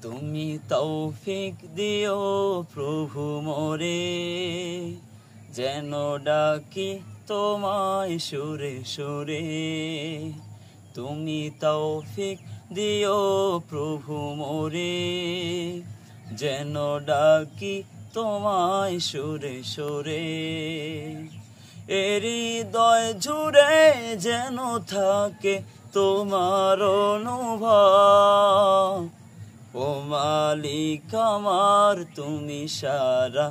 তুমি তৌফিক দিও প্রভু মোরে, যেন ডাকি তোমায় সুরে সুরে। তুমি তৌফিক দিও প্রভু মোরে, যেন ডাকি তোমায় সুরে সুরে। হৃদয় জুড়ে যেন থাকে তোমার অনুভব। ও মালিক আমার, তুমি সারা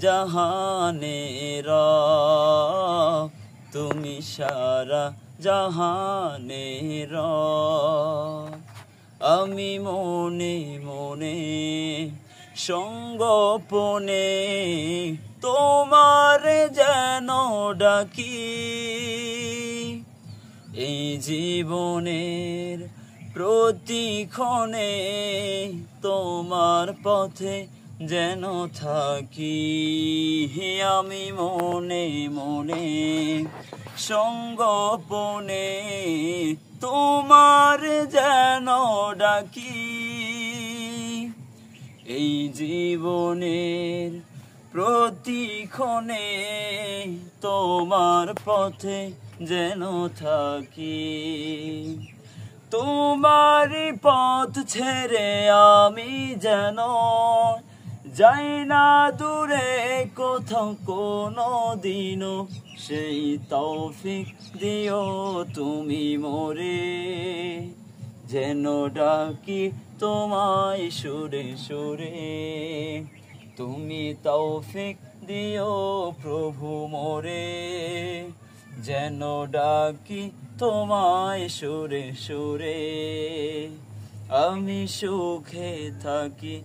জাহানের রব, তুমি সারা জাহানের রব। আমি মনে মনে সঙ্গোপনে তোমার যেন ডাকি, এই জীবনের প্রতিক্ষণে তোমার পথে যেন থাকি। আমি মনে মনে সঙ্গোপনে তোমার যেন ডাকি, এই জীবনের প্রতিক্ষণে তোমার পথে যেন থাকি। তোমারই পথ ছেড়ে আমি যেন যাই না দূরে কোথাও কোনো দিনও, সেই তৌফিক দিও তুমি মোরে, যেন ডাকি তোমায় সুরে সুরে। তুমি তৌফিক দিও প্রভু মোরে, যেন ডাকি তোমায় সুরে সুরে। আমি সুখে থাকি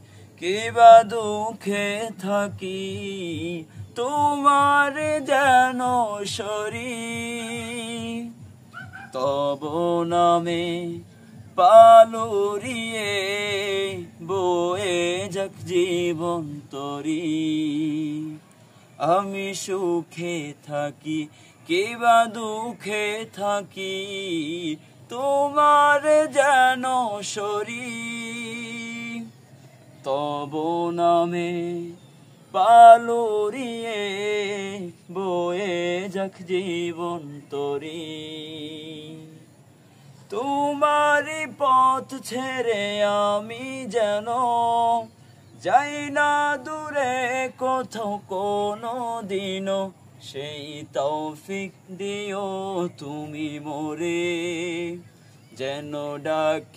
কিবা দুঃখে থাকি, তোমার যেন সরি। তব নামে পালুরিয়ে বয়ে যাক জীবন তরি। আমি সুখে থাকি কিবা দুঃখে থাকি, তোমার যেন সরি। তব নামে পালুরিয়ে বয়ে যাক জীবন তরি। তোমারই পথ ছেড়ে আমি যেন যাই না দূরে কোথাও কোনো দিনও, সেই তৌফিক দিও তুমি মোরে, যেন ডাকি